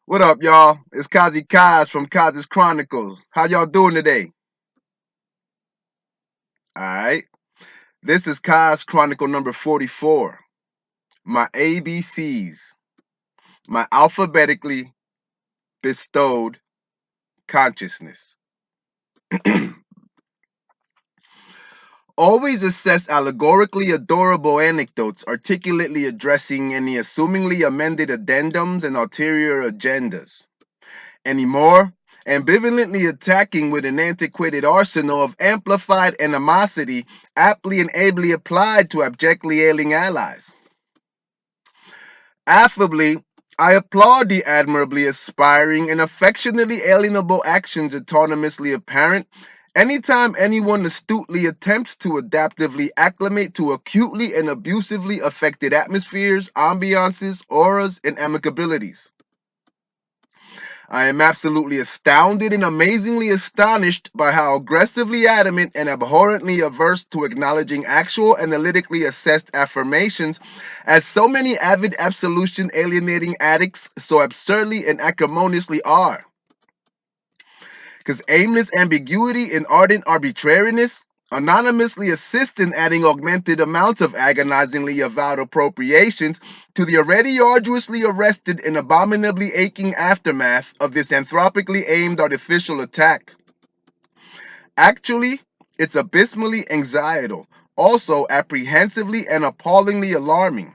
What up, y'all? It's Kazi Kaz from Kaz's Chronicles. How y'all doing today? All right. This is Kaz Chronicle number 44. My ABCs. My alphabetically bestowed consciousness. Always assess allegorically adorable anecdotes articulately addressing any assumingly amended addendums and ulterior agendas. Anymore, ambivalently attacking with an antiquated arsenal of amplified animosity aptly and ably applied to abjectly ailing allies. Affably, I applaud the admirably aspiring and affectionately alienable actions autonomously apparent anytime anyone astutely attempts to adaptively acclimate to acutely and abusively affected atmospheres, ambiances, auras, and amicabilities. I am absolutely astounded and amazingly astonished by how aggressively adamant and abhorrently averse to acknowledging actual analytically assessed affirmations as so many avid absolution alienating addicts so absurdly and acrimoniously are. Because aimless ambiguity and ardent arbitrariness anonymously assist in adding augmented amounts of agonizingly avowed appropriations to the already arduously arrested and abominably aching aftermath of this anthropically aimed artificial attack. Actually, it's abysmally anxietal, also apprehensively and appallingly alarming.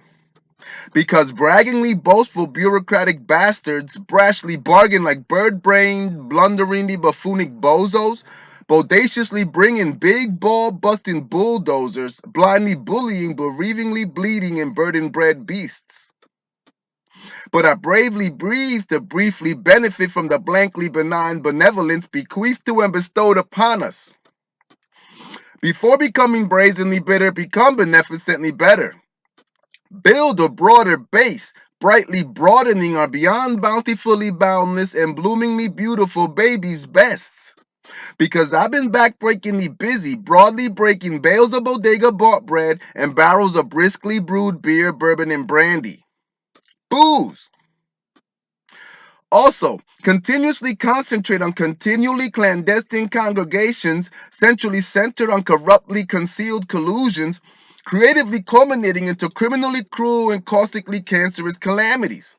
Because braggingly boastful bureaucratic bastards brashly bargain like bird-brained, blunderingly buffoonic bozos, bodaciously bringing big ball-busting bulldozers, blindly bullying, bereavingly bleeding, and burden-bred beasts. But I bravely breathe to briefly benefit from the blankly benign benevolence bequeathed to and bestowed upon us. Before becoming brazenly bitter, become beneficently better. Build a broader base, brightly broadening our beyond bountifully boundless and bloomingly beautiful baby's bests. Because I've been backbreakingly busy, broadly breaking bales of bodega bought bread and barrels of briskly brewed beer, bourbon, and brandy. Booze! Also, continuously concentrate on continually clandestine congregations centrally centered on corruptly concealed collusions, creatively culminating into criminally cruel and caustically cancerous calamities.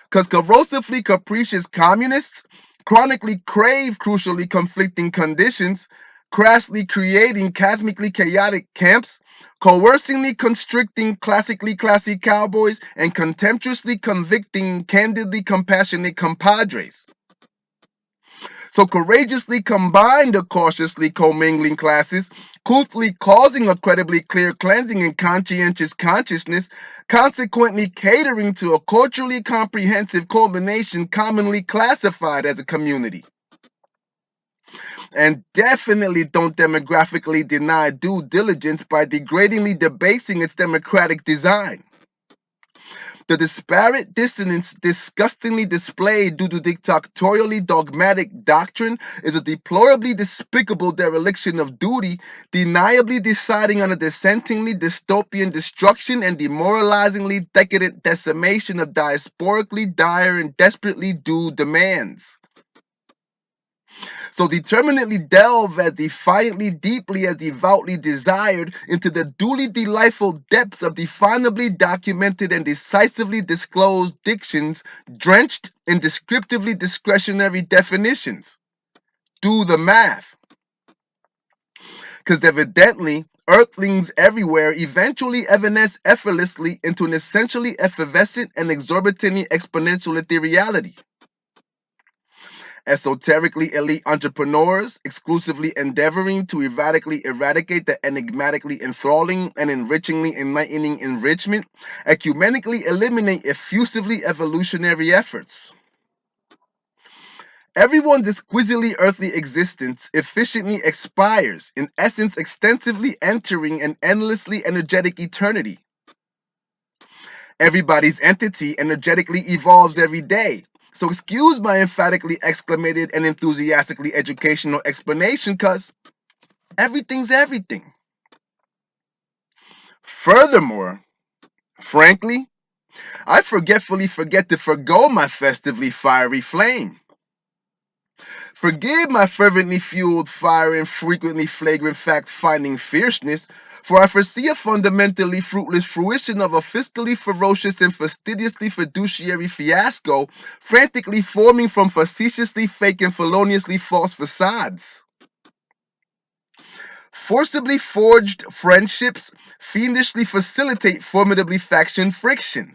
Because corrosively capricious communists chronically crave crucially conflicting conditions, crassly creating cosmically chaotic camps, coercingly constricting classically classy cowboys, and contemptuously convicting candidly compassionate compadres. So courageously combine the cautiously commingling classes, couthly causing a credibly clear cleansing and conscientious consciousness, consequently catering to a culturally comprehensive culmination commonly classified as a community. And definitely don't demographically deny due diligence by degradingly debasing its democratic design. The disparate dissonance disgustingly displayed due to dictatorially dogmatic doctrine is a deplorably despicable dereliction of duty, deniably deciding on a dissentingly dystopian destruction and demoralizingly decadent decimation of diasporically dire and desperately due demands. So determinately delve as defiantly deeply as devoutly desired into the duly delightful depths of definably documented and decisively disclosed dictions drenched in descriptively discretionary definitions. Do the math. Because evidently, earthlings everywhere eventually evanesce effortlessly into an essentially effervescent and exorbitantly exponential ethereality. Esoterically elite entrepreneurs exclusively endeavoring to erratically eradicate the enigmatically enthralling and enrichingly enlightening enrichment, ecumenically eliminate effusively evolutionary efforts. Everyone's exquisitely earthly existence efficiently expires, in essence extensively entering an endlessly energetic eternity. Everybody's entity energetically evolves every day. So excuse my emphatically exclamated and enthusiastically educational explanation, because everything's everything. Furthermore, frankly, I forgetfully forget to forgo my festively fiery flame. Forgive my fervently fueled fire and frequently flagrant fact-finding fierceness, for I foresee a fundamentally fruitless fruition of a fiscally ferocious and fastidiously fiduciary fiasco, frantically forming from facetiously fake and feloniously false facades. Forcibly forged friendships fiendishly facilitate formidably faction friction.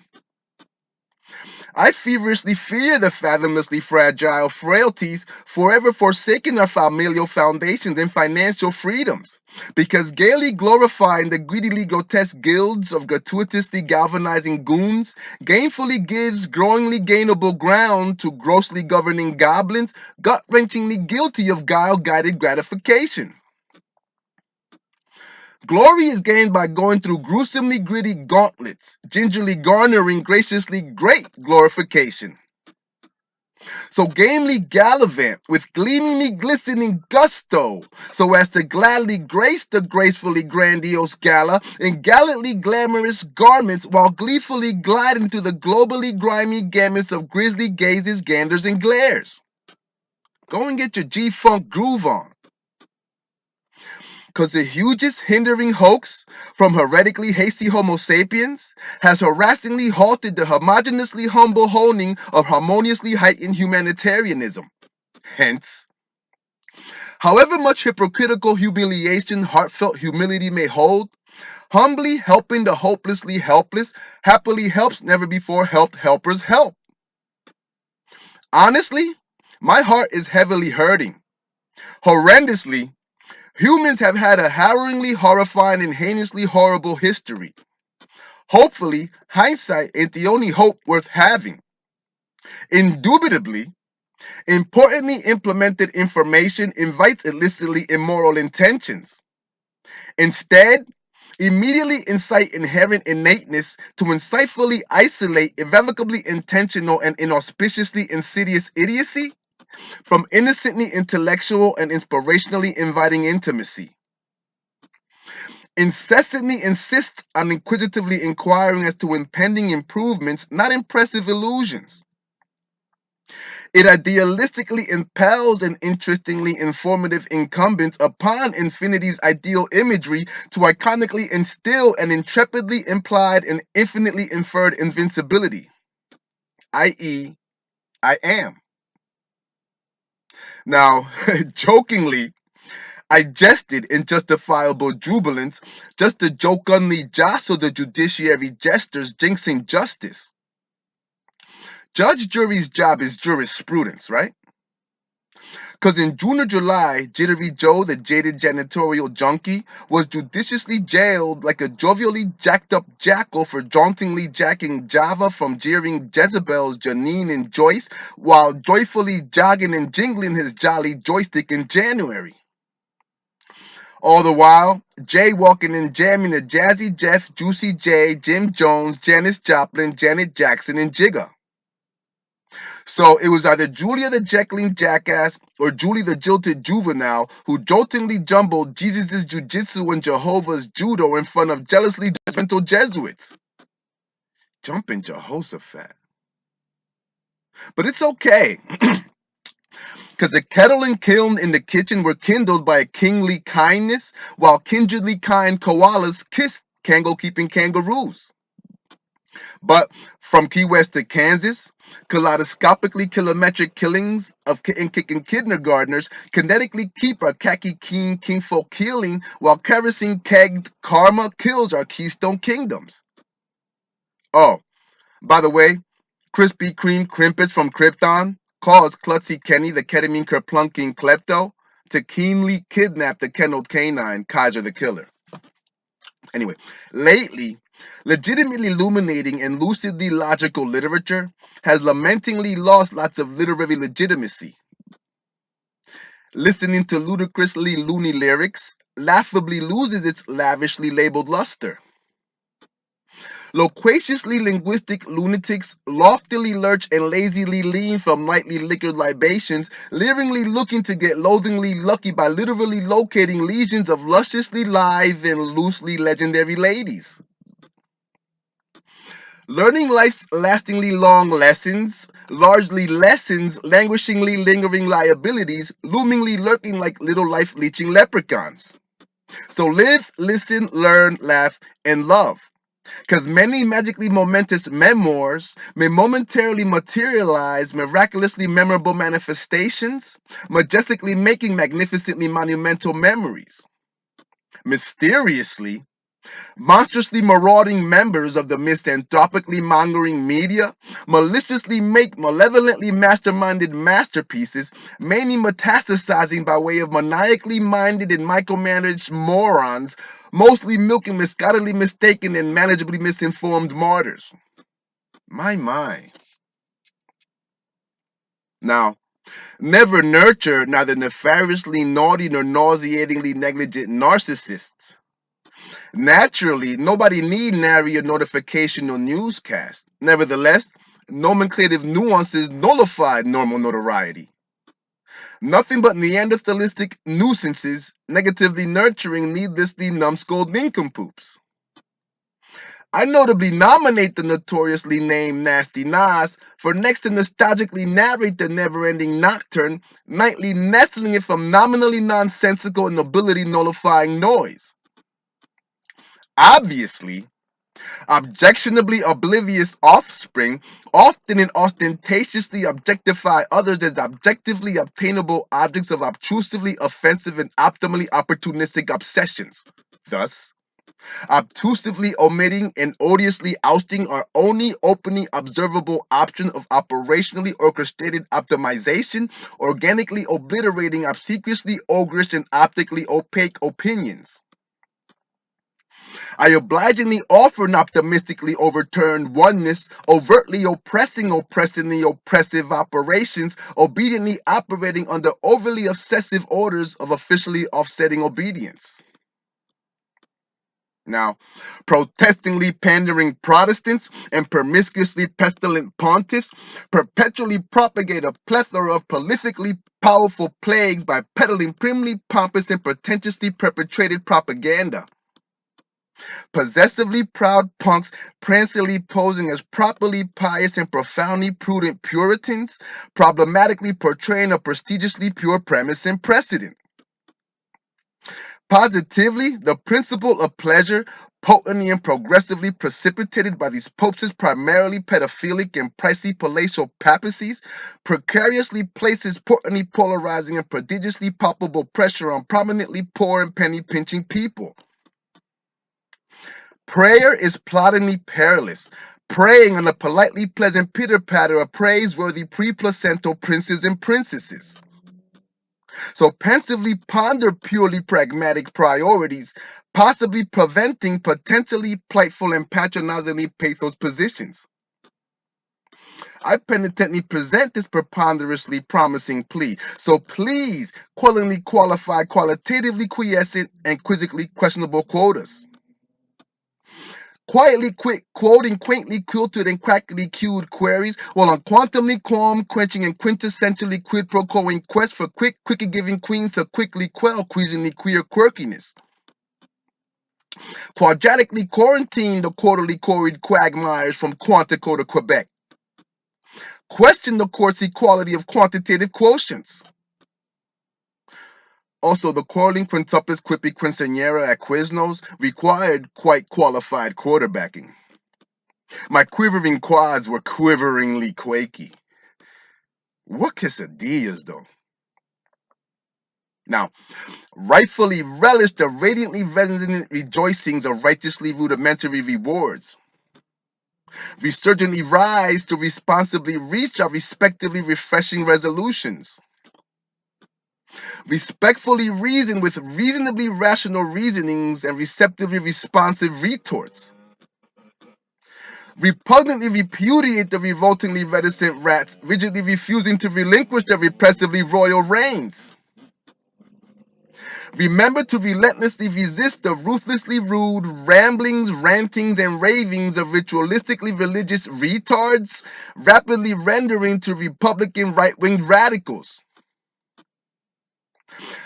I feverishly fear the fathomlessly fragile frailties forever forsaking our familial foundations and financial freedoms, because gaily glorifying the greedily grotesque guilds of gratuitously galvanizing goons gainfully gives growingly gainable ground to grossly governing goblins gut-wrenchingly guilty of guile-guided gratification. Glory is gained by going through gruesomely gritty gauntlets, gingerly garnering graciously great glorification. So gamely gallivant with gleamingly glistening gusto, so as to gladly grace the gracefully grandiose gala in gallantly glamorous garments while gleefully gliding through the globally grimy gamuts of grisly gazes, ganders, and glares. Go and get your G-Funk groove on. Because the hugest hindering hoax from heretically hasty Homo sapiens has harassingly halted the homogeneously humble honing of harmoniously heightened humanitarianism. Hence, however much hypocritical humiliation heartfelt humility may hold, humbly helping the hopelessly helpless happily helps never before helped helpers help. Honestly, my heart is heavily hurting. Horrendously, humans have had a harrowingly horrifying and heinously horrible history. Hopefully, hindsight ain't the only hope worth having. Indubitably, importantly implemented information invites illicitly immoral intentions. Instead, immediately incite inherent innateness to insightfully isolate irrevocably intentional and inauspiciously insidious idiocy from innocently intellectual and inspirationally inviting intimacy. Incessantly insist on inquisitively inquiring as to impending improvements, not impressive illusions. It idealistically impels an interestingly informative incumbents upon infinity's ideal imagery to iconically instill an intrepidly implied and infinitely inferred invincibility, i.e., I am. Now, jokingly, I jested in justifiable jubilance just to jokingly jostle the judiciary jesters jinxing justice. Judge jury's job is jurisprudence, right? Because in June or July, Jittery Joe, the jaded janitorial junkie, was judiciously jailed like a jovially jacked up jackal for jauntingly jacking Java from jeering Jezebels Janine and Joyce while joyfully jogging and jingling his jolly joystick in January. All the while, jaywalking and jamming to Jazzy Jeff, Juicy J, Jim Jones, Janis Joplin, Janet Jackson, and Jigga. So it was either Julia the Jekyll jackass or Julie the jilted juvenile who joltingly jumbled Jesus' jujitsu and Jehovah's judo in front of jealously judgmental Jesuits. Jumping Jehoshaphat. But it's okay, because the kettle and kiln in the kitchen were kindled by a kingly kindness, while kindredly kind koalas kissed kangle-keeping kangaroos. But from Key West to Kansas, kaleidoscopically kilometric killings of kicking kindergartners kinetically keep our khaki keen kingfolk healing, while kerosene kegged karma kills our keystone kingdoms. Oh, by the way, Krispy Kreme crimpets from Krypton caused Klutzy Kenny, the ketamine kerplunking klepto, to keenly kidnap the kenneled canine Kaiser the Killer. Anyway, lately, legitimately illuminating and lucidly logical literature has lamentingly lost lots of literary legitimacy. Listening to ludicrously loony lyrics laughably loses its lavishly labeled luster. Loquaciously linguistic lunatics loftily lurch and lazily lean from lightly liquored libations, leeringly looking to get loathingly lucky by literally locating legions of lusciously live and loosely legendary ladies. Learning life's lastingly long lessons, largely lessons, languishingly lingering liabilities, loomingly lurking like little life leeching leprechauns. So live, listen, learn, laugh, and love. Because many magically momentous memoirs may momentarily materialize miraculously memorable manifestations, majestically making magnificently monumental memories. Mysteriously, monstrously marauding members of the misanthropically mongering media maliciously make malevolently masterminded masterpieces, mainly metastasizing by way of maniacally minded and micromanaged morons, mostly milking misguidedly mistaken and manageably misinformed martyrs. My. Now, never nurture neither nefariously naughty nor nauseatingly negligent narcissists. Naturally, nobody need nary a notification or newscast. Nevertheless, nomenclative nuances nullified normal notoriety. Nothing but Neanderthalistic nuisances, negatively nurturing needlessly numbskulled nincompoops. I notably nominate the notoriously named Nasty Nas for next to nostalgically narrate the never-ending nocturne, nightly nestling it from nominally nonsensical and nobility nullifying noise. Obviously, objectionably oblivious offspring often and ostentatiously objectify others as objectively obtainable objects of obtrusively offensive and optimally opportunistic obsessions. Thus, obtrusively omitting and odiously ousting our only openly observable option of operationally orchestrated optimization, organically obliterating obsequiously ogreish and optically opaque opinions. I obligingly offer an optimistically overturned oneness, overtly oppressingly oppressive operations, obediently operating under overly obsessive orders of officially offsetting obedience. Now, protestingly pandering Protestants and promiscuously pestilent pontiffs perpetually propagate a plethora of prolifically powerful plagues by peddling primly pompous and pretentiously perpetrated propaganda. Possessively proud punks prancily posing as properly pious and profoundly prudent Puritans, problematically portraying a prestigiously pure premise and precedent. Positively, the principle of pleasure, potently and progressively precipitated by these popes' primarily pedophilic and pricey palatial papacies, precariously places potently polarizing and prodigiously palpable pressure on prominently poor and penny-pinching people. Prayer is ploddingly perilous, preying on the politely pleasant pitter-patter of praiseworthy pre-placental princes and princesses. So pensively ponder purely pragmatic priorities, possibly preventing potentially playful and patronizingly pathos positions. I penitently present this preponderously promising plea, so please quillingly qualify qualitatively quiescent and quizzically questionable quotas. Quietly quoting quaintly quilted and crackly cued queries, while on quantumly calm, quenching and quintessentially quid pro quoing quest for quicker giving queens to quickly quell queasingly queer quirkiness. Quadratically quarantine the quarterly quarried quagmires from Quantico to Quebec. Question the court's equality of quantitative quotients. Also, the quarreling quintuplets quippy quinceañera at Quiznos required quite qualified quarterbacking. My quivering quads were quiveringly quaky. What quesadillas, though? Now, rightfully relish the radiantly resonant rejoicings of righteously rudimentary rewards. Resurgently rise to responsibly reach our respectively refreshing resolutions. Respectfully reason with reasonably rational reasonings and receptively responsive retorts. Repugnantly repudiate the revoltingly reticent rats, rigidly refusing to relinquish their repressively royal reigns. Remember to relentlessly resist the ruthlessly rude ramblings, rantings, and ravings of ritualistically religious retards, rapidly rendering to Republican right-wing radicals.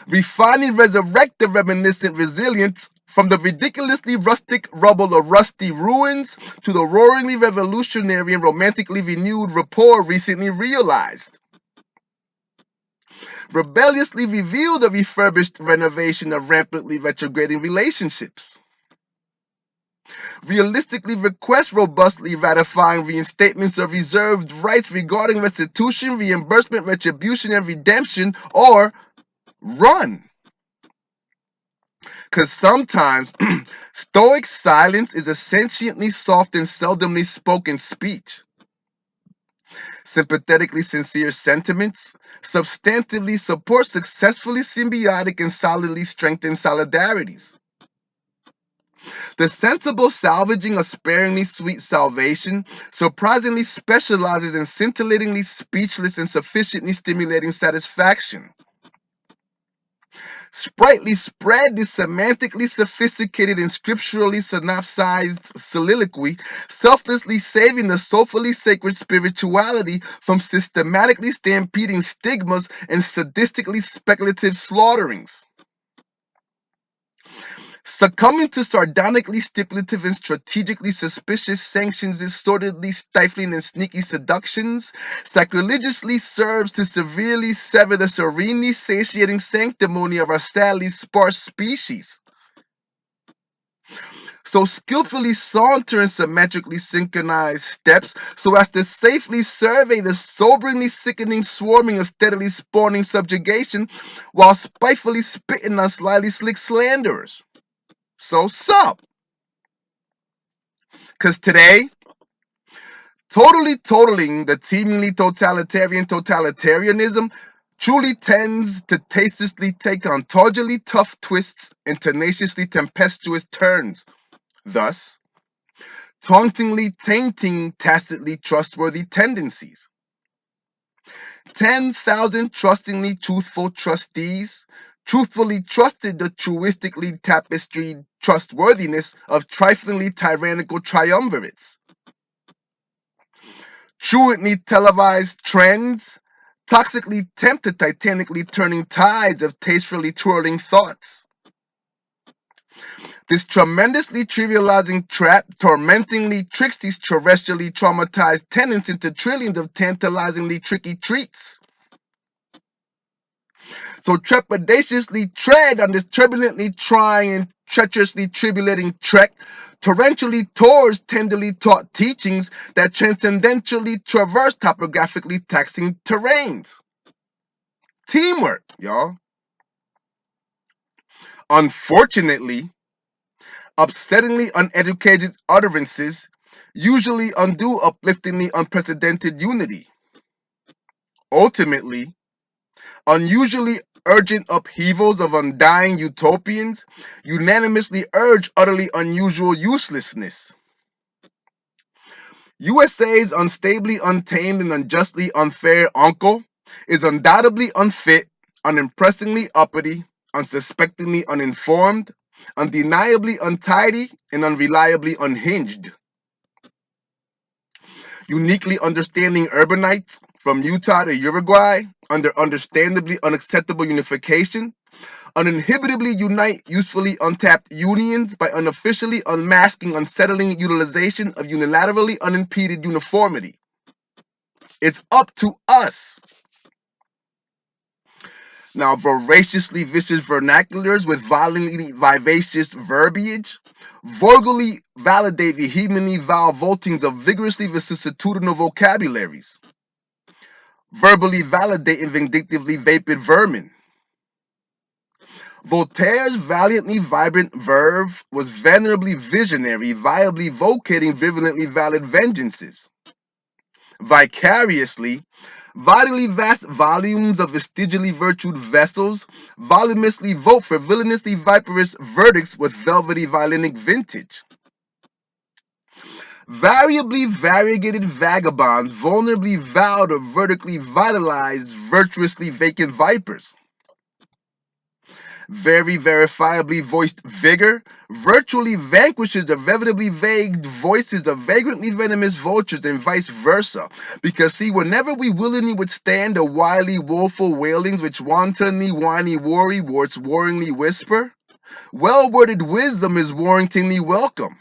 Refining resurrect the reminiscent resilience from the ridiculously rustic rubble of rusty ruins to the roaringly revolutionary and romantically renewed rapport recently realized. Rebelliously reveal the refurbished renovation of rampantly retrograding relationships. Realistically request robustly ratifying reinstatements of reserved rights regarding restitution, reimbursement, retribution, and redemption, or run. Because sometimes stoic silence is a sentiently soft and seldomly spoken speech. Sympathetically sincere sentiments substantively support successfully symbiotic and solidly strengthened solidarities. The sensible salvaging of sparingly sweet salvation surprisingly specializes in scintillatingly speechless and sufficiently stimulating satisfaction. Sprightly spread this semantically sophisticated and scripturally synopsized soliloquy, selflessly saving the soulfully sacred spirituality from systematically stampeding stigmas and sadistically speculative slaughterings. Succumbing to sardonically stipulative and strategically suspicious sanctions, sordidly stifling and sneaky seductions, sacrilegiously serves to severely sever the serenely satiating sanctimony of our sadly sparse species. So skillfully saunter in symmetrically synchronized steps so as to safely survey the soberingly sickening swarming of steadily spawning subjugation while spitefully spitting on slyly slick slanderers. So sup? Because today, totally totaling the teemingly totalitarian totalitarianism truly tends to tastelessly take on tawdrily tough twists and tenaciously tempestuous turns, thus tauntingly tainting tacitly trustworthy tendencies. 10,000 trustingly truthful trustees truthfully trusted the truistically tapestried trustworthiness of triflingly tyrannical triumvirates. Truantly televised trends toxically tempt the titanically turning tides of tastefully twirling thoughts. This tremendously trivializing trap tormentingly tricks these terrestrially traumatized tenants into trillions of tantalizingly tricky treats. So trepidatiously tread on this turbulently trying and treacherously tribulating trek, torrentially tours tenderly taught teachings that transcendentally traverse topographically taxing terrains. Teamwork, y'all. Unfortunately, upsettingly uneducated utterances usually undo upliftingly unprecedented unity. Ultimately, unusually urgent upheavals of undying utopians unanimously urge utterly unusual uselessness. USA's unstably untamed and unjustly unfair uncle is undoubtedly unfit, unimpressingly uppity, unsuspectingly uninformed, undeniably untidy, and unreliably unhinged. Uniquely understanding urbanites from Utah to Uruguay under understandably unacceptable unification, uninhibitably unite usefully untapped unions by unofficially unmasking unsettling utilization of unilaterally unimpeded uniformity. It's up to us. Now, voraciously vicious vernaculars with violently vivacious verbiage, vulgarly validate vehemently vile vaultings of vigorously vicissitudinal vocabularies, verbally validating vindictively vapid vermin. Voltaire's valiantly vibrant verve was venerably visionary, viably vocating virulently valid vengeances. Vicariously, vitally vast volumes of vestigially virtued vessels voluminously vote for villainously viperous verdicts with velvety violinic vintage. Variably variegated vagabonds vulnerably vowed or vertically vitalized virtuously vacant vipers. very verifiably voiced vigor virtually vanquishes the inevitably vague voices of vagrantly venomous vultures and vice versa. Because see, whenever we willingly withstand the wily woeful wailings which wantonly whiny worry warts warringly whisper, well-worded wisdom is warrantingly welcome.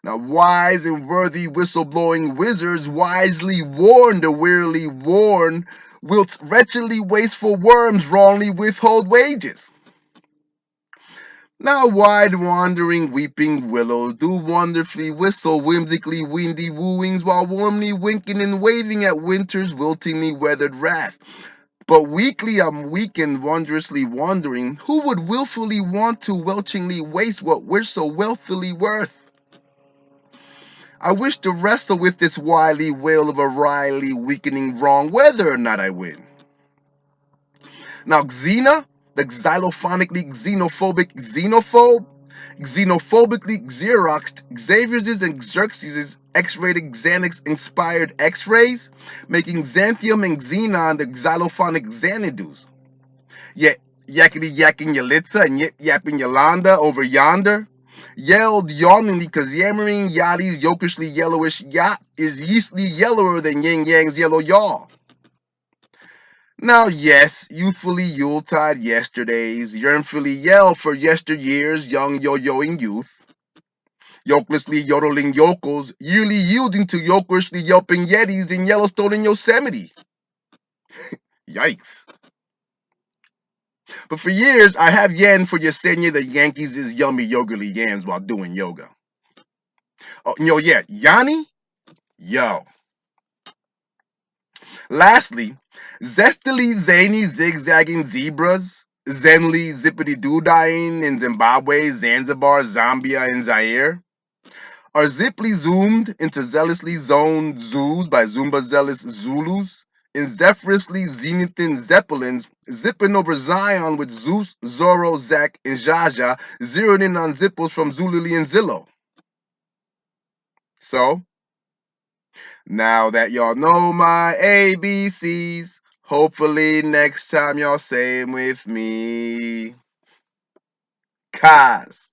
Now, wise and worthy whistleblowing wizards wisely warn the wearily worn, whilst wretchedly wasteful worms wrongly withhold wages. Now, wide wandering weeping willows do wonderfully whistle whimsically windy wooings while warmly winking and waving at winter's wiltingly weathered wrath. But weakly I'm weak and wondrously wondering who would willfully want to welchingly waste what we're so wealthily worth. I wish to wrestle with this wily wail of a wryly weakening wrong whether or not I win. Now Xena, the xylophonically xenophobic xenophobe, xenophobically xeroxed Xavier's and Xerxes' X-rated Xanax inspired X-rays, making Xanthium and Xenon the xylophonic Xanadus. Yet yakety yakking Yalitza and yip yapping Yolanda over yonder, yelled yawningly cause yammering Yachty's yokishly yellowish yacht is yeastly yellower than Yang Yang's yellow yaw. Now yes, youthfully Yuletide yesterdays, yearnfully yell for yesteryear's young yo-yoing youth, yokelessly yodeling yokels, yearly yielding to yokelishly yelping yetis in Yellowstone and Yosemite. Yikes. But for years, I have yen for Yesenia the Yankees' yummy yogurtly yams while doing yoga. Oh, yeah, Yanni? Yo. Lastly, zestily zany zigzagging zebras, zenly zippity doo-dying in Zimbabwe, Zanzibar, Zambia, and Zaire, are ziply zoomed into zealously zoned zoos by Zumba zealous Zulus, and zephyrously zenithin zeppelins zipping over Zion with Zeus, Zorro, Zach, and Jaja zeroing in on zippos from Zulili and Zillow. So, now that y'all know my ABCs, hopefully next time y'all say 'em with me. Kaz.